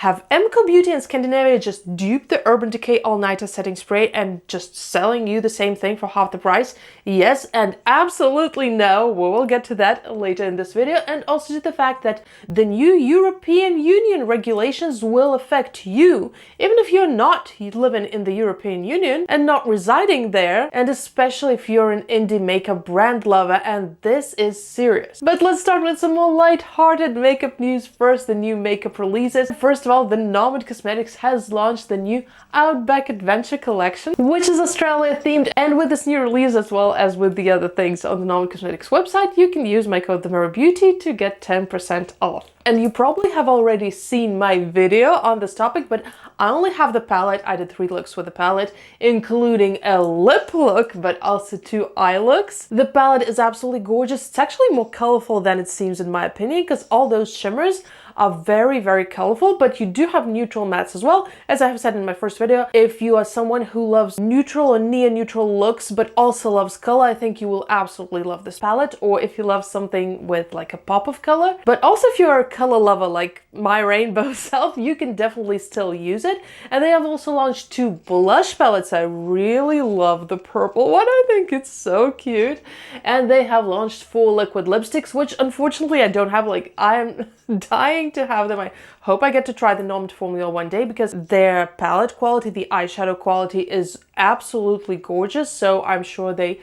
Have MCo Beauty and Skindinavia just duped the Urban Decay All Nighter setting spray and just selling you the same thing for half the price? Yes and absolutely no. We will get to that later in this video, and also to the fact that the new European Union regulations will affect you, even if you're not living in the European Union and not residing there, and especially if you're an indie makeup brand lover, and this is serious. But let's start with some more light-hearted makeup news first, the new makeup releases. First of all, the Nomad Cosmetics has launched the new Outback Adventure collection, which is Australia themed, and with this new release, as well as with the other things on the Nomad Cosmetics website, you can use my code THEMIRRORBEAUTY to get 10% off. And you probably have already seen my video on this topic, but I only have the palette. I did 3 looks with the palette, including a lip look, but also 2 eye looks. The palette is absolutely gorgeous. It's actually more colorful than it seems in my opinion, because all those shimmers are very, very colorful, but you do have neutral mattes as well. As I have said in my first video, if you are someone who loves neutral and near-neutral looks, but also loves color, I think you will absolutely love this palette. Or if you love something with like a pop of color, but also if you're a color lover like my rainbow self, you can definitely still use it. And they have also launched 2 blush palettes. I really love the purple one. I think it's so cute. And they have launched 4 liquid lipsticks, which unfortunately I don't have. Like, I am dying to have them. I hope I get to try the Nomad formula one day, because their palette quality, the eyeshadow quality, is absolutely gorgeous. So I'm sure they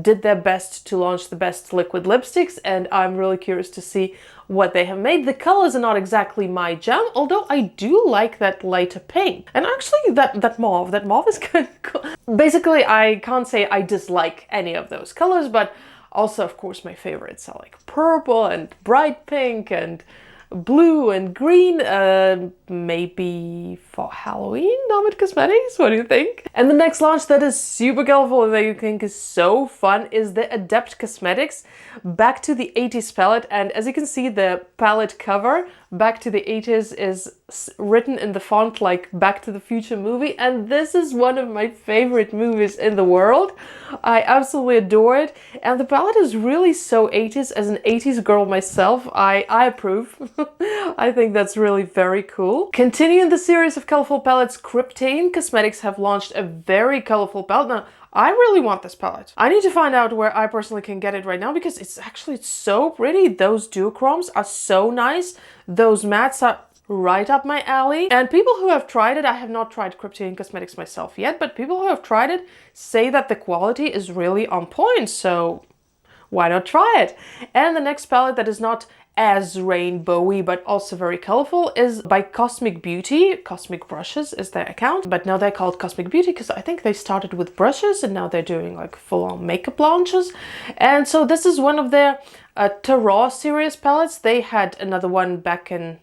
did their best to launch the best liquid lipsticks, and I'm really curious to see what they have made. The colors are not exactly my jam, although I do like that lighter pink. And actually that mauve is kind of cool. Basically, I can't say I dislike any of those colors, but also, of course, my favorites are like purple and bright pink and blue and green. Maybe for Halloween, Nomad Cosmetics? What do you think? And the next launch that is super colorful and that you think is so fun is the Adept Cosmetics Back to the 80s palette. And as you can see, the palette cover, Back to the 80s, is written in the font like Back to the Future movie. And this is one of my favorite movies in the world. I absolutely adore it. And the palette is really so 80s. As an 80s girl myself, I approve. I think that's really very cool. Continuing the series of colorful palettes, Kryptein Cosmetics have launched a very colorful palette. Now, I really want this palette. I need to find out where I personally can get it right now, because it's actually so pretty. Those duochromes are so nice. Those mattes are right up my alley. And people who have tried it, I have not tried Kryptein Cosmetics myself yet, but people who have tried it say that the quality is really on point. So why not try it? And the next palette that is not as rainbowy but also very colorful is by Cosmic Beauty. Cosmic Brushes is their account, but now they're called Cosmic Beauty because I think they started with brushes and now they're doing like full-on makeup launches. And so this is one of their Terroir series palettes. They had another one back in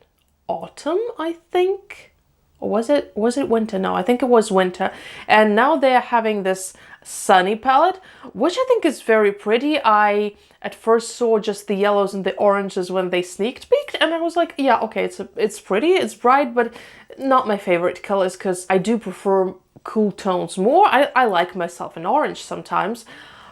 autumn, I think. Or was it winter? No, I think it was winter. And now they're having this sunny palette, which I think is very pretty. I at first saw just the yellows and the oranges when they sneak peeked, and I was like, yeah, okay, it's pretty, it's bright, but not my favorite colors, because I do prefer cool tones more. I like myself an orange sometimes.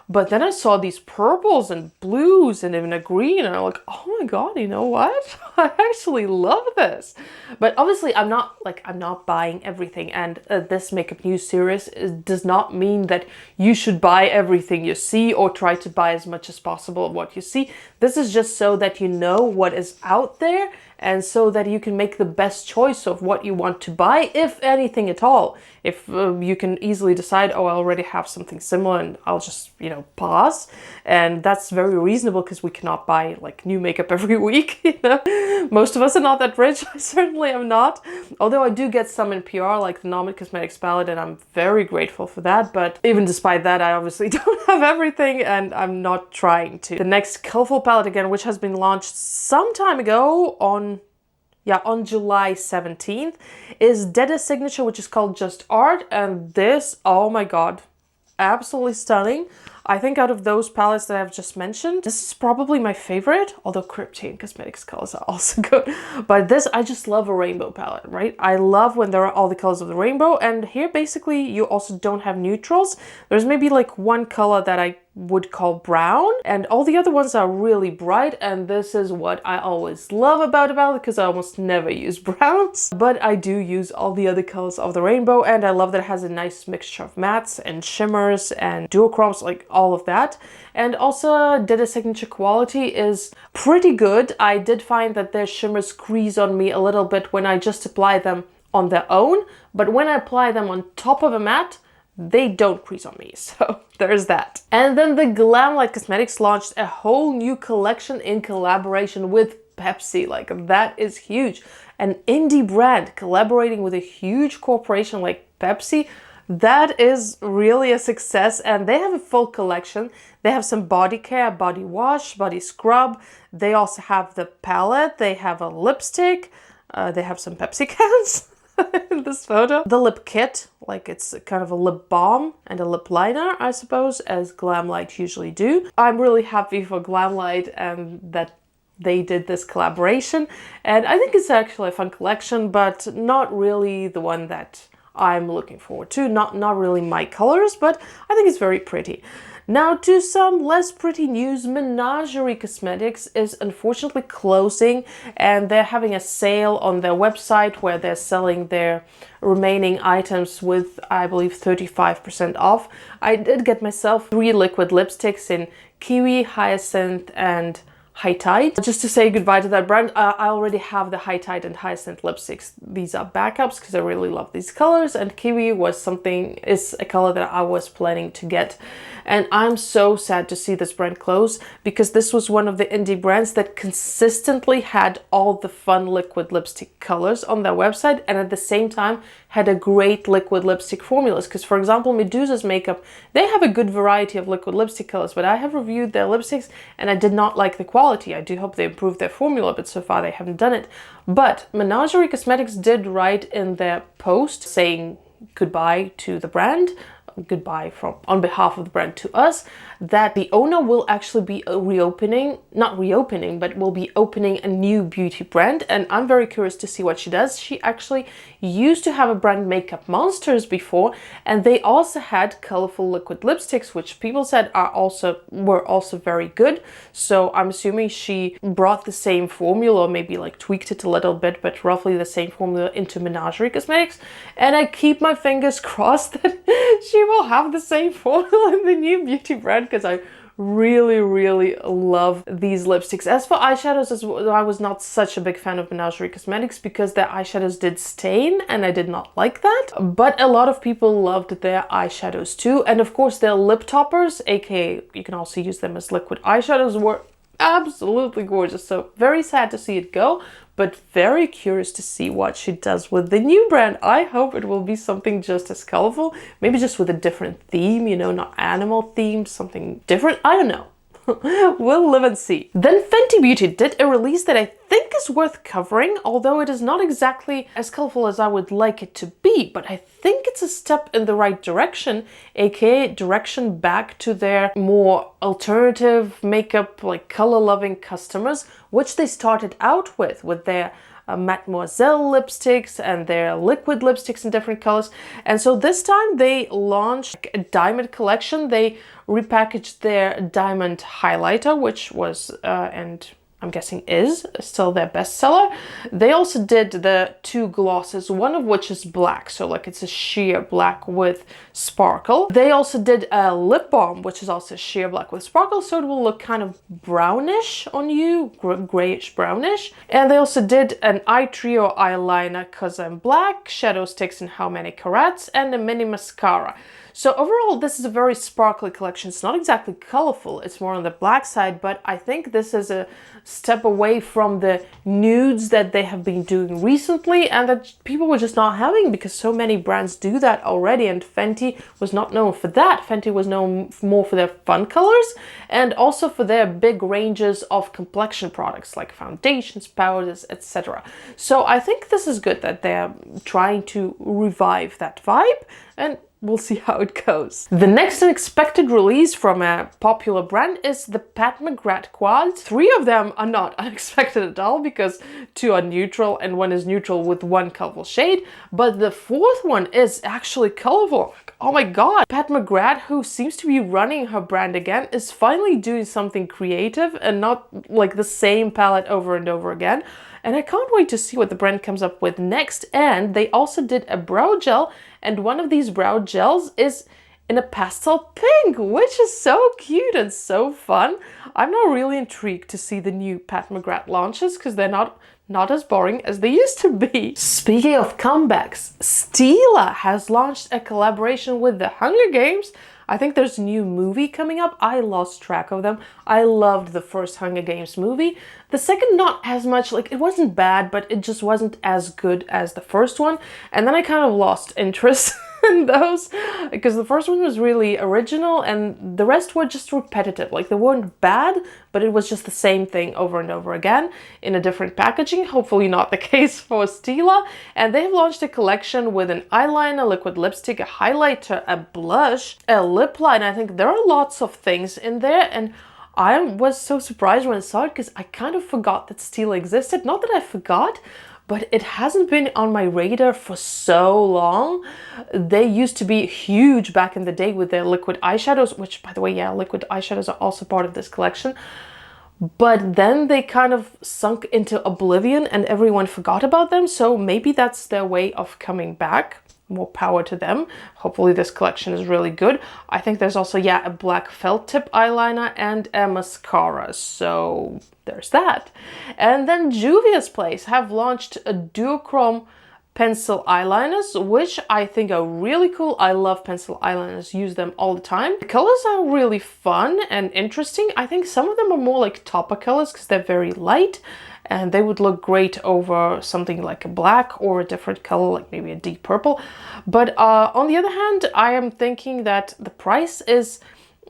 But then I saw these purples and blues and even a green, and I'm like, oh my god, you know what? I actually love this. But obviously I'm not buying everything, and this makeup news series does not mean that you should buy everything you see or try to buy as much as possible of what you see. This is just so that you know what is out there, and so that you can make the best choice of what you want to buy, if anything at all. If you can easily decide, oh, I already have something similar and I'll just, you know, pass. And that's very reasonable, because we cannot buy like new makeup every week, you know? Most of us are not that rich. I certainly am not. Although I do get some in PR, like the Nomad Cosmetics palette, and I'm very grateful for that. But even despite that, I obviously don't have everything, and I'm not trying to. The next colorful palette, again, which has been launched some time ago on July 17th, is Dede Signature, which is called Just Art. And this, oh my god, absolutely stunning. I think out of those palettes that I've just mentioned, this is probably my favorite, although Kryptein Cosmetics colors are also good. But this, I just love a rainbow palette, right? I love when there are all the colors of the rainbow, and here basically you also don't have neutrals. There's maybe like one color that I would call brown, and all the other ones are really bright, and this is what I always love about a palette because I almost never use browns, but I do use all the other colors of the rainbow, and I love that it has a nice mixture of mattes and shimmers and duochromes, like all of that. And also Dede Signature quality is pretty good. I did find that their shimmers crease on me a little bit when I just apply them on their own, but when I apply them on top of a matte, they don't crease on me, so there's that. And then the Glamlite Cosmetics launched a whole new collection in collaboration with Pepsi. Like, that is huge. An indie brand collaborating with a huge corporation like Pepsi, that is really a success. And they have a full collection. They have some body care, body wash, body scrub. They also have the palette. They have a lipstick. They have some Pepsi cans. In this photo. The lip kit, like it's kind of a lip balm and a lip liner, I suppose, as Glamlite usually do. I'm really happy for Glamlite and that they did this collaboration, and I think it's actually a fun collection, but not really the one that I'm looking forward to. Not really my colors, but I think it's very pretty. Now to some less pretty news. Menagerie Cosmetics is unfortunately closing, and they're having a sale on their website where they're selling their remaining items with, I believe, 35% off. I did get myself 3 liquid lipsticks in Kiwi, Hyacinth, and High Tide. Just to say goodbye to that brand, I already have the High Tide and Hyacinth lipsticks. These are backups because I really love these colors, and Kiwi is a color that I was planning to get. And I'm so sad to see this brand close, because this was one of the indie brands that consistently had all the fun liquid lipstick colors on their website, and at the same time had a great liquid lipstick formulas. Because for example, Medusa's makeup, they have a good variety of liquid lipstick colors, but I have reviewed their lipsticks and I did not like the quality. I do hope they improved their formula, but so far they haven't done it. But Menagerie Cosmetics did write in their post saying goodbye to the brand, goodbye from on behalf of the brand to us, that the owner will actually be not reopening, but will be opening a new beauty brand, and I'm very curious to see what she does. She actually used to have a brand, Makeup Monsters, before, and they also had colorful liquid lipsticks, which people said were also very good. So I'm assuming she brought the same formula, or maybe like tweaked it a little bit, but roughly the same formula into Menagerie Cosmetics. And I keep my fingers crossed that she will have the same formula in the new beauty brand, because I really love these lipsticks. As for eyeshadows, I was not such a big fan of Menagerie Cosmetics because their eyeshadows did stain, and I did not like that. But a lot of people loved their eyeshadows too, and of course their lip toppers, aka you can also use them as liquid eyeshadows, were absolutely gorgeous. So very sad to see it go, but very curious to see what she does with the new brand. I hope it will be something just as colorful, maybe just with a different theme, you know, not animal themed, something different. I don't know. We'll live and see. Then Fenty Beauty did a release that I think is worth covering, although it is not exactly as colorful as I would like it to be, but I think it's a step in the right direction, aka direction back to their more alternative makeup, like color-loving customers, which they started out with their Mademoiselle lipsticks and their liquid lipsticks in different colors. And so this time they launched a diamond collection. They repackaged their diamond highlighter, which was and I'm guessing is still their bestseller. They also did the 2 glosses, one of which is black, so like it's a sheer black with sparkle. They also did a lip balm, which is also sheer black with sparkle, so it will look kind of brownish on you, grayish brownish. And they also did an eye trio eyeliner, Cause I'm Black, shadow sticks in How Many Carats, and a mini mascara. So overall, this is a very sparkly collection. It's not exactly colorful, it's more on the black side, but I think this is a step away from the nudes that they have been doing recently and that people were just not having, because so many brands do that already, and Fenty was not known for that. Fenty was known more for their fun colors and also for their big ranges of complexion products like foundations, powders, etc. So I think this is good that they're trying to revive that vibe, and we'll see how it goes. The next unexpected release from a popular brand is the Pat McGrath quads. 3 of them are not unexpected at all because 2 are neutral and 1 is neutral with 1 colorful shade, but the 4th one is actually colorful. Oh my god! Pat McGrath, who seems to be running her brand again, is finally doing something creative and not like the same palette over and over again. And I can't wait to see what the brand comes up with next. And they also did a brow gel, and one of these brow gels is in a pastel pink, which is so cute and so fun. I'm now really intrigued to see the new Pat McGrath launches because they're not as boring as they used to be. Speaking of comebacks, Stila has launched a collaboration with the Hunger Games. I think there's a new movie coming up. I lost track of them. I loved the first Hunger Games movie. The second, not as much. Like, it wasn't bad, but it just wasn't as good as the first one. And then I kind of lost interest in those because the first one was really original and the rest were just repetitive. Like, they weren't bad, but it was just the same thing over and over again in a different packaging. Hopefully not the case for Stila. And they've launched a collection with an eyeliner, liquid lipstick, a highlighter, a blush, a lip line. I think there are lots of things in there, and I was so surprised when I saw it because I kind of forgot that Stila existed. Not that I forgot, but it hasn't been on my radar for so long. They used to be huge back in the day with their liquid eyeshadows, which, by the way, yeah, liquid eyeshadows are also part of this collection. But then they kind of sunk into oblivion and everyone forgot about them. So maybe that's their way of coming back. More power to them. Hopefully this collection is really good. I think there's also, yeah, a black felt tip eyeliner and a mascara. So there's that. And then Juvia's Place have launched a duochrome pencil eyeliners, which I think are really cool. I love pencil eyeliners, use them all the time. The colors are really fun and interesting. I think some of them are more like topper colors because they're very light, and they would look great over something like a black or a different color, like maybe a deep purple. But on the other hand, I am thinking that the price is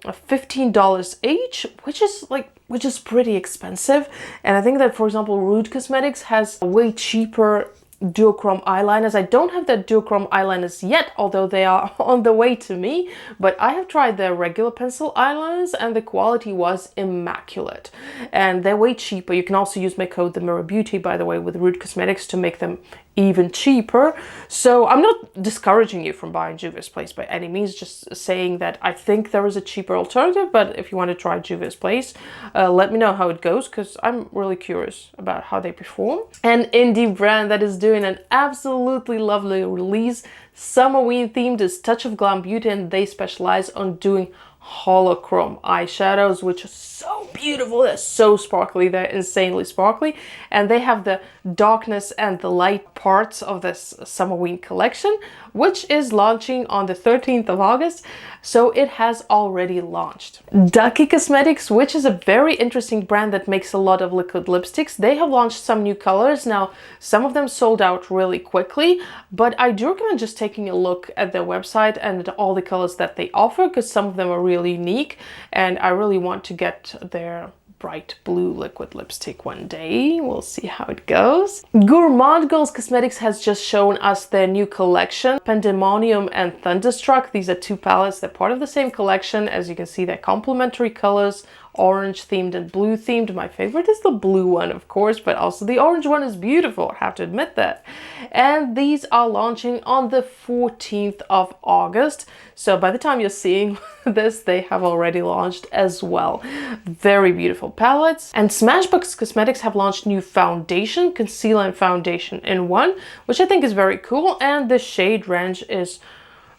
$15 each, which is pretty expensive. And I think that, for example, Rude Cosmetics has way cheaper duochrome eyeliners. I don't have their duochrome eyeliners yet, although they are on the way to me, but I have tried their regular pencil eyeliners and the quality was immaculate, and they're way cheaper. You can also use my code THEMIRRORBEAUTY, by the way, with Rude Cosmetics to make them even cheaper. So I'm not discouraging you from buying Juvia's Place by any means, just saying that I think there is a cheaper alternative. But if you want to try Juvia's Place, let me know how it goes, because I'm really curious about how they perform. An indie brand that is doing an absolutely lovely release, Summerween themed, is Touch of Glam Beauty, and they specialize on doing holochrome eyeshadows, which are so beautiful. They're so sparkly. They're insanely sparkly, and they have the darkness and the light parts of this Summerween collection, which is launching on the 13th of August. So it has already launched. Duckie Cosmetics, which is a very interesting brand that makes a lot of liquid lipsticks, they have launched some new colors. Now, some of them sold out really quickly, but I do recommend just taking a look at their website and all the colors that they offer, because some of them are really unique, and I really want to get their bright blue liquid lipstick one day. We'll see how it goes. Gourmande Girls Cosmetics has just shown us their new collection, Pandemonium and Thunderstruck. These are 2 palettes. They're part of the same collection. As you can see, they're complementary colors, orange themed and blue themed. My favorite is the blue one, of course, but also the orange one is beautiful, I have to admit that. And these are launching on the 14th of August. So by the time you're seeing this, they have already launched as well. Very beautiful palettes. And Smashbox Cosmetics have launched new foundation, concealer and foundation in one, which I think is very cool. And the shade range is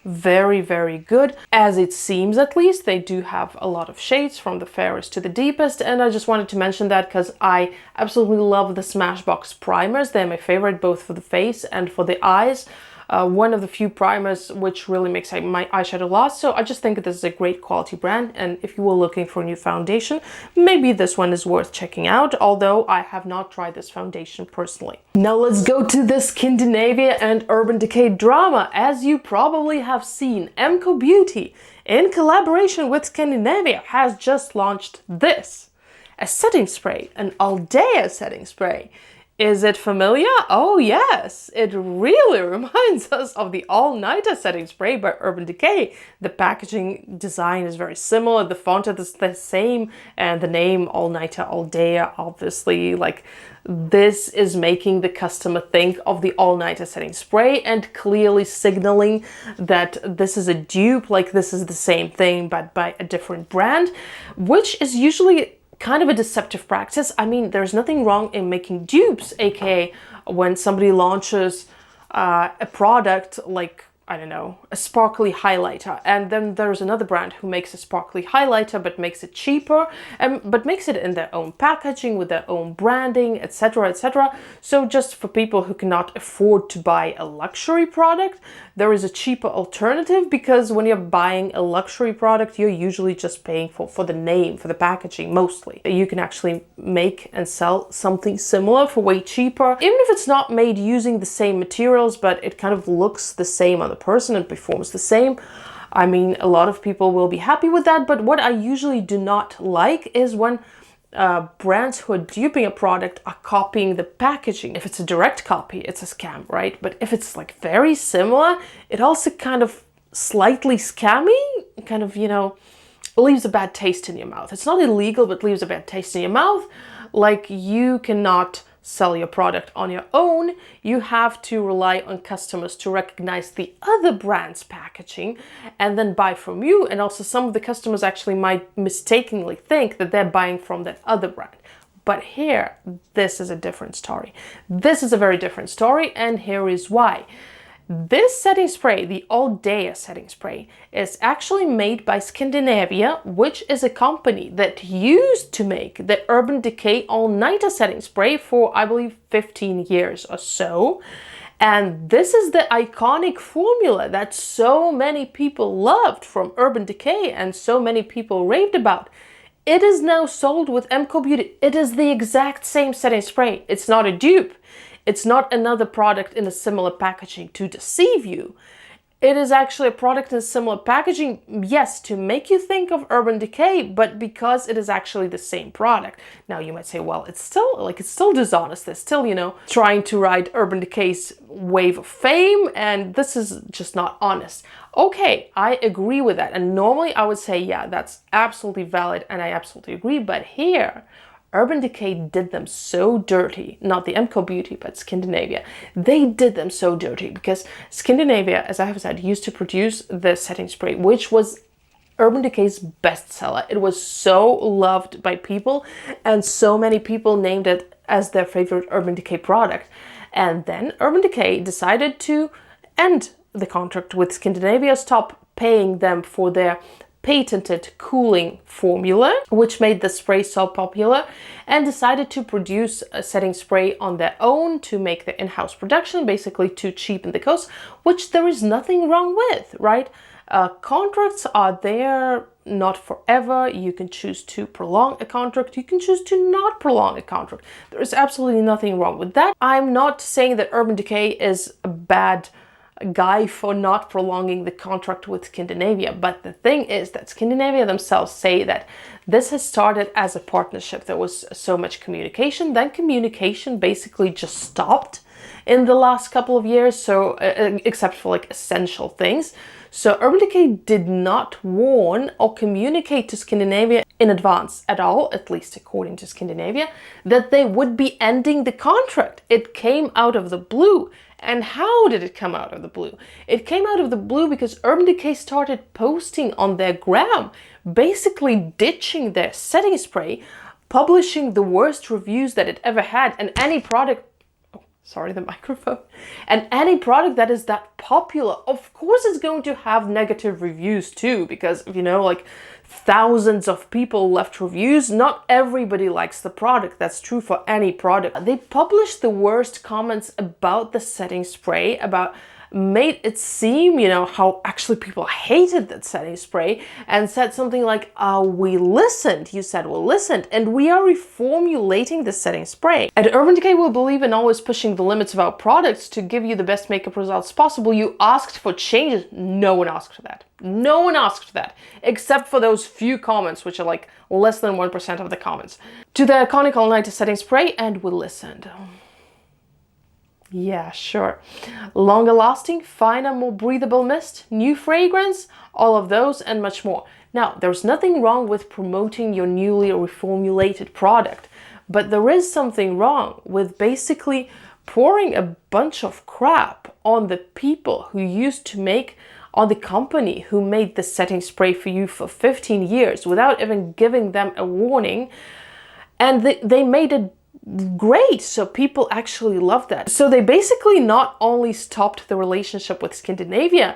very, very good, as it seems. At least they do have a lot of shades from the fairest to the deepest, and I just wanted to mention that because I absolutely love the Smashbox primers. They're my favorite, both for the face and for the eyes. One of the few primers which really makes my eyeshadow last, so I just think this is a great quality brand, and if you were looking for a new foundation, maybe this one is worth checking out, although I have not tried this foundation personally. Now let's go to the Skindinavia and Urban Decay drama. As you probably have seen, MCo Beauty, in collaboration with Skindinavia, has just launched this, a setting spray, an All Day setting spray. Is it familiar? Oh yes, it really reminds us of the All Nighter setting spray by Urban Decay. The packaging design is very similar, the font is the same, and the name All Nighter, All Day, obviously, like, this is making the customer think of the All Nighter setting spray and clearly signaling that this is a dupe, like this is the same thing but by a different brand, which is usually kind of a deceptive practice. I mean, there's nothing wrong in making dupes, aka when somebody launches a product like, I don't know, a sparkly highlighter, and then there's another brand who makes a sparkly highlighter but makes it cheaper, but makes it in their own packaging with their own branding, etc, etc. So just for people who cannot afford to buy a luxury product, there is a cheaper alternative, because when you're buying a luxury product, you're usually just paying for the name, for the packaging mostly. You can actually make and sell something similar for way cheaper, even if it's not made using the same materials, but it kind of looks the same on the person and performs the same. I mean, a lot of people will be happy with that, but what I usually do not like is when brands who are duping a product are copying the packaging. If it's a direct copy, it's a scam, right? But if it's like very similar, it also kind of slightly scammy, kind of, you know, leaves a bad taste in your mouth. It's not illegal, but leaves a bad taste in your mouth. Like, you cannot sell your product on your own. You have to rely on customers to recognize the other brand's packaging and then buy from you. And also some of the customers actually might mistakenly think that they're buying from that other brand. But here, this is a different story. This is a very different story, and here is why. This setting spray, the All Day setting spray, is actually made by Skindinavia, which is a company that used to make the Urban Decay All Nighter setting spray for, I believe, 15 years or so. And this is the iconic formula that so many people loved from Urban Decay and so many people raved about. It is now sold with MCo Beauty. It is the exact same setting spray. It's not a dupe. It's not another product in a similar packaging to deceive you. It is actually a product in similar packaging, yes, to make you think of Urban Decay, but because it is actually the same product. Now you might say, well, it's still dishonest. They're still, you know, trying to ride Urban Decay's wave of fame, and this is just not honest. Okay, I agree with that. And normally I would say, yeah, that's absolutely valid, and I absolutely agree. But here, Urban Decay did them so dirty, not the MCo Beauty, but Skindinavia. They did them so dirty because Skindinavia, as I have said, used to produce the setting spray, which was Urban Decay's bestseller. It was so loved by people, and so many people named it as their favorite Urban Decay product. And then Urban Decay decided to end the contract with Skindinavia, stop paying them for their patented cooling formula, which made the spray so popular, and decided to produce a setting spray on their own to make the in-house production, basically to cheapen the cost, which there is nothing wrong with, right? Contracts are there not forever. You can choose to prolong a contract. You can choose to not prolong a contract. There is absolutely nothing wrong with that. I'm not saying that Urban Decay is a bad guy for not prolonging the contract with Skindinavia, but the thing is that Skindinavia themselves say that this has started as a partnership. There was so much communication, then communication basically just stopped in the last couple of years, so except for like essential things. So Urban Decay did not warn or communicate to Skindinavia in advance at all, at least according to Skindinavia, that they would be ending the contract. It came out of the blue. And how did it come out of the blue? It came out of the blue because Urban Decay started posting on their gram, basically ditching their setting spray, publishing the worst reviews that it ever had, and any product, sorry, the microphone, and any product that is that popular, of course it's going to have negative reviews too, because, you know, like, thousands of people left reviews. Not everybody likes the product. That's true for any product. They published the worst comments about the setting spray, made it seem, you know, how actually people hated that setting spray, and said something like, we listened. You said, we listened, and we are reformulating the setting spray. At Urban Decay, we believe in always pushing the limits of our products to give you the best makeup results possible. You asked for changes. No one asked for that. No one asked for that, except for those few comments, which are like less than 1% of the comments. To the iconic all-nighter setting spray, and we listened. Yeah, sure. Longer lasting, finer, more breathable mist, new fragrance, all of those and much more. Now, there's nothing wrong with promoting your newly reformulated product, but there is something wrong with basically pouring a bunch of crap on the people who used to make, on the company who made the setting spray for you for 15 years without even giving them a warning. And they made it great, so people actually loved that. So they basically not only stopped the relationship with Skindinavia,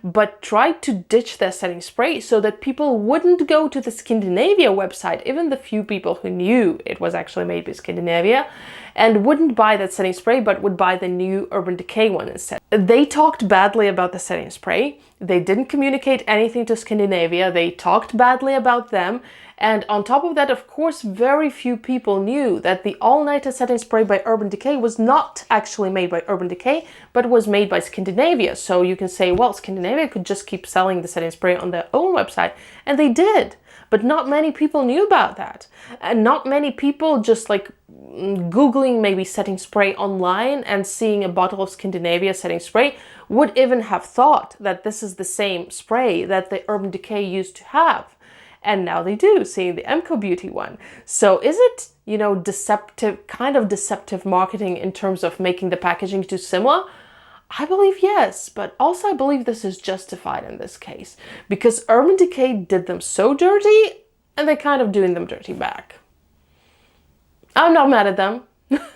but tried to ditch their setting spray so that people wouldn't go to the Skindinavia website, even the few people who knew it was actually made by Skindinavia, and wouldn't buy that setting spray, but would buy the new Urban Decay one instead. They talked badly about the setting spray. They didn't communicate anything to Skindinavia. They talked badly about them. And on top of that, of course, very few people knew that the All Nighter setting spray by Urban Decay was not actually made by Urban Decay, but was made by Skindinavia. So you can say, well, Skindinavia could just keep selling the setting spray on their own website. And they did. But not many people knew about that. And not many people just like Googling maybe setting spray online and seeing a bottle of Skindinavia setting spray would even have thought that this is the same spray that the Urban Decay used to have. And now they do, seeing the MCo Beauty one. So is it, you know, deceptive, kind of deceptive marketing in terms of making the packaging too similar? I believe yes, but also I believe this is justified in this case because Urban Decay did them so dirty and they're kind of doing them dirty back. I'm not mad at them.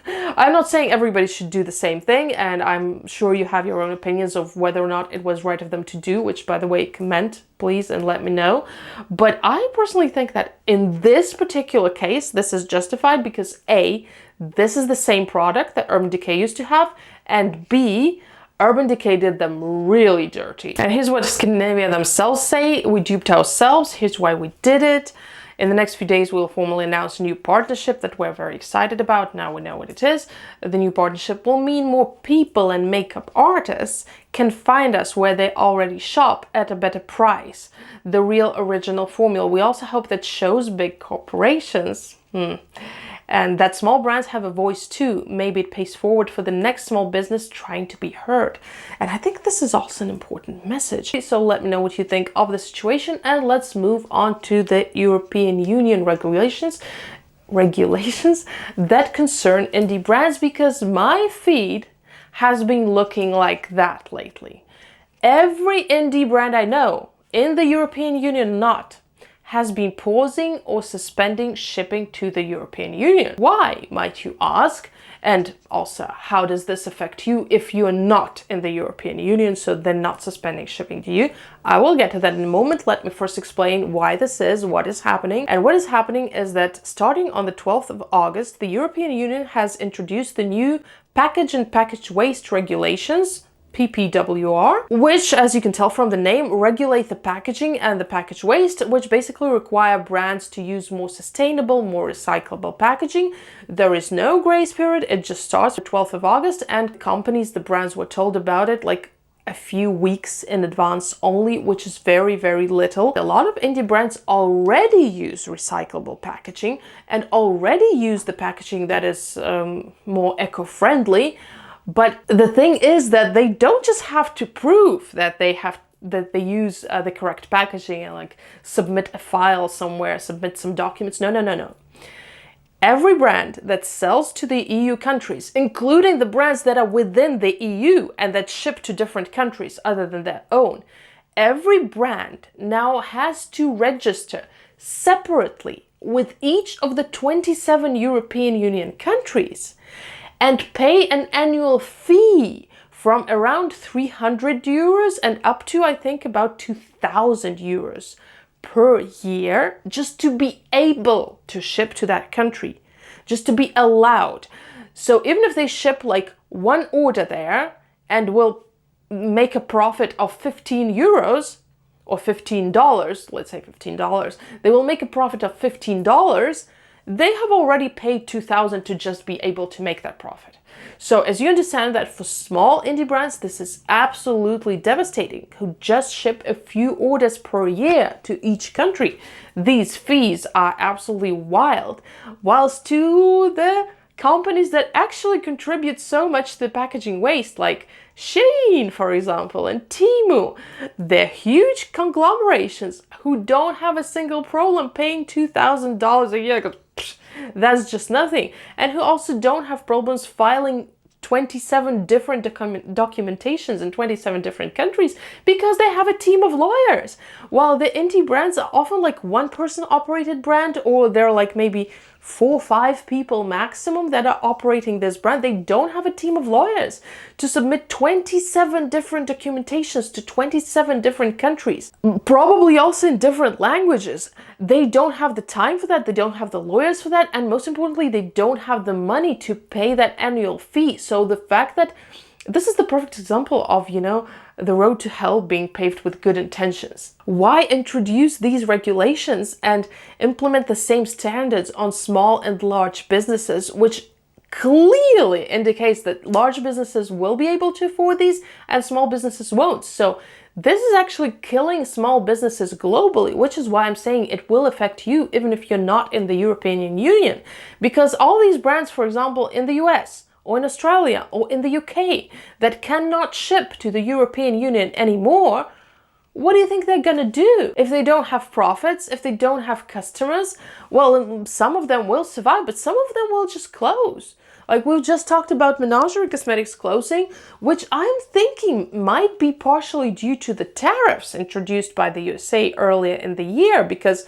I'm not saying everybody should do the same thing, and I'm sure you have your own opinions of whether or not it was right of them to do, which, by the way, comment, please, and let me know. But I personally think that in this particular case, this is justified because A, this is the same product that Urban Decay used to have, and B, Urban Decay did them really dirty. And here's what Skindinavia themselves say. We duped ourselves. Here's why we did it. In the next few days, we'll formally announce a new partnership that we're very excited about. Now we know what it is. The new partnership will mean more people and makeup artists can find us where they already shop at a better price. The real original formula. We also hope that shows big corporations and that small brands have a voice too. Maybe it pays forward for the next small business trying to be heard. And I think this is also an important message. So let me know what you think of the situation, and let's move on to the European Union regulations that concern indie brands, because my feed has been looking like that lately. Every indie brand I know in the European Union has been pausing or suspending shipping to the European Union. Why, might you ask? And also, how does this affect you if you are not in the European Union, so they're not suspending shipping to you? I will get to that in a moment. Let me first explain why this is, what is happening. And what is happening is that starting on the 12th of August, the European Union has introduced the new package and package waste regulations, PPWR, which, as you can tell from the name, regulate the packaging and the package waste, which basically require brands to use more sustainable, more recyclable packaging. There is no grace period. It just starts the 12th of August, and companies, the brands, were told about it like a few weeks in advance only, which is very, very little. A lot of indie brands already use recyclable packaging and already use the packaging that is more eco-friendly. But the thing is that they don't just have to prove that they use the correct packaging and like submit a file somewhere, submit some documents. No. Every brand that sells to the EU countries, including the brands that are within the EU and that ship to different countries other than their own, every brand now has to register separately with each of the 27 European Union countries and pay an annual fee from around 300 euros and up to, I think, about 2,000 euros per year just to be able to ship to that country, just to be allowed. So even if they ship like one order there and will make a profit of 15 euros or $15, let's say $15, they will make a profit of $15. They have already paid 2,000 to just be able to make that profit. So as you understand that for small indie brands, this is absolutely devastating, who just ship a few orders per year to each country. These fees are absolutely wild. Whilst to the companies that actually contribute so much to the packaging waste, like Shein, for example, and Temu. They're huge conglomerations who don't have a single problem paying $2,000 a year, because that's just nothing, and who also don't have problems filing 27 different documentations in 27 different countries because they have a team of lawyers. While the indie brands are often like one person operated brand, or they're like maybe 4 or 5 people maximum that are operating this brand, they don't have a team of lawyers to submit 27 different documentations to 27 different countries, probably also in different languages. They don't have the time for that, they don't have the lawyers for that, and most importantly, they don't have the money to pay that annual fee. So the fact that this is the perfect example of, you know, the road to hell being paved with good intentions. Why introduce these regulations and implement the same standards on small and large businesses, which clearly indicates that large businesses will be able to afford these and small businesses won't? So this is actually killing small businesses globally, which is why I'm saying it will affect you even if you're not in the European Union. Because all these brands, for example, in the US, or in Australia, or in the UK, that cannot ship to the European Union anymore, what do you think they're gonna do? If they don't have profits, if they don't have customers, well, some of them will survive, but some of them will just close. Like we've just talked about Menagerie Cosmetics closing, which I'm thinking might be partially due to the tariffs introduced by the USA earlier in the year, because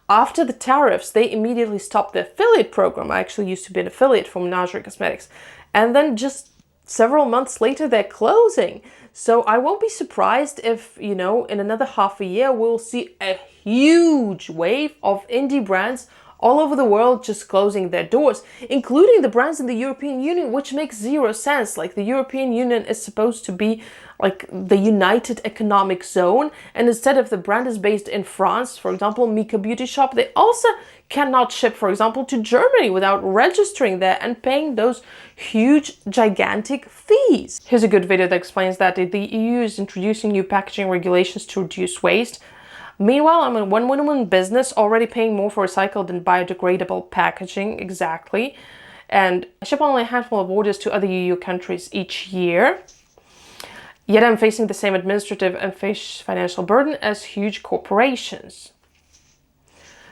after the tariffs, they immediately stopped the affiliate program. I actually used to be an affiliate for Menagerie Cosmetics. And then just several months later, they're closing. So I won't be surprised if, you know, in another half a year, we'll see a huge wave of indie brands all over the world just closing their doors, including the brands in the European Union, which makes zero sense. Like the European Union is supposed to be like the United Economic Zone, and instead of the brand is based in France, for example, MCo Beauty shop, they also cannot ship, for example, to Germany without registering there and paying those huge, gigantic fees. Here's a good video that explains that the EU is introducing new packaging regulations to reduce waste. Meanwhile, I'm a one-woman business already paying more for recycled and biodegradable packaging, exactly. And I ship only a handful of orders to other EU countries each year. Yet I'm facing the same administrative and financial burden as huge corporations.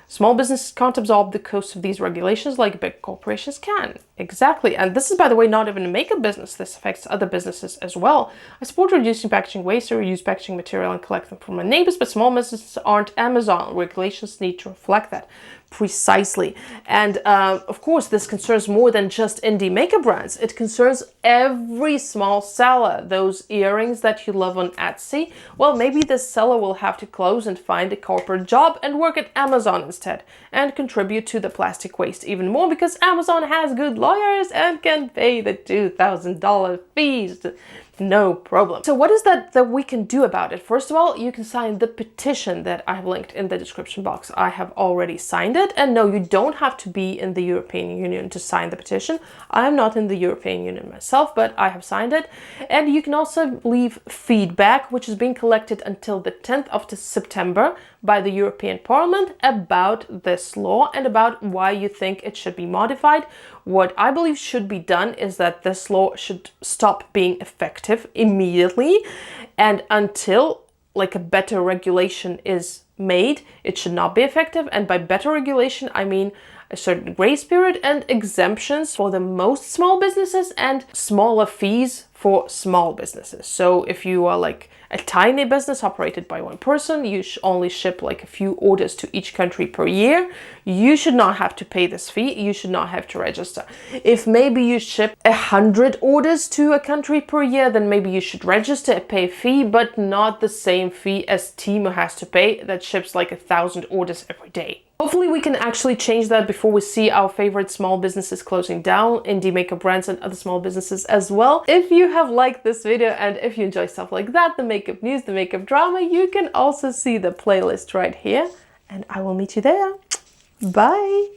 Small businesses can't absorb the cost of these regulations like big corporations can. Exactly. And this is, by the way, not even a makeup business. This affects other businesses as well. I support reducing packaging waste or reuse packaging material and collect them from my neighbors, but small businesses aren't Amazon. Regulations need to reflect that. Precisely. And of course, this concerns more than just indie makeup brands. It concerns every small seller. Those earrings that you love on Etsy, well, maybe this seller will have to close and find a corporate job and work at Amazon instead and contribute to the plastic waste even more because Amazon has good lawyers and can pay the $2,000 fees. No problem. So what is that we can do about it? First of all, you can sign the petition that I have linked in the description box. I have already signed it. And no, you don't have to be in the European Union to sign the petition. I am not in the European Union myself, but I have signed it. And you can also leave feedback, which is being collected until the 10th of September by the European Parliament about this law and about why you think it should be modified. What I believe should be done is that this law should stop being effective immediately, and until like a better regulation is made, it should not be effective. And by better regulation, I mean a certain grace period and exemptions for the most small businesses and smaller fees for small businesses. So if you are like a tiny business operated by one person, you only ship like a few orders to each country per year, you should not have to pay this fee, you should not have to register. If maybe you ship 100 orders to a country per year, then maybe you should register and pay a fee, but not the same fee as Temu has to pay that ships like 1,000 orders every day. Hopefully we can actually change that before we see our favorite small businesses closing down, indie makeup brands and other small businesses as well. If you have liked this video and if you enjoy stuff like that, the makeup news, the makeup drama, you can also see the playlist right here. And I will meet you there. Bye!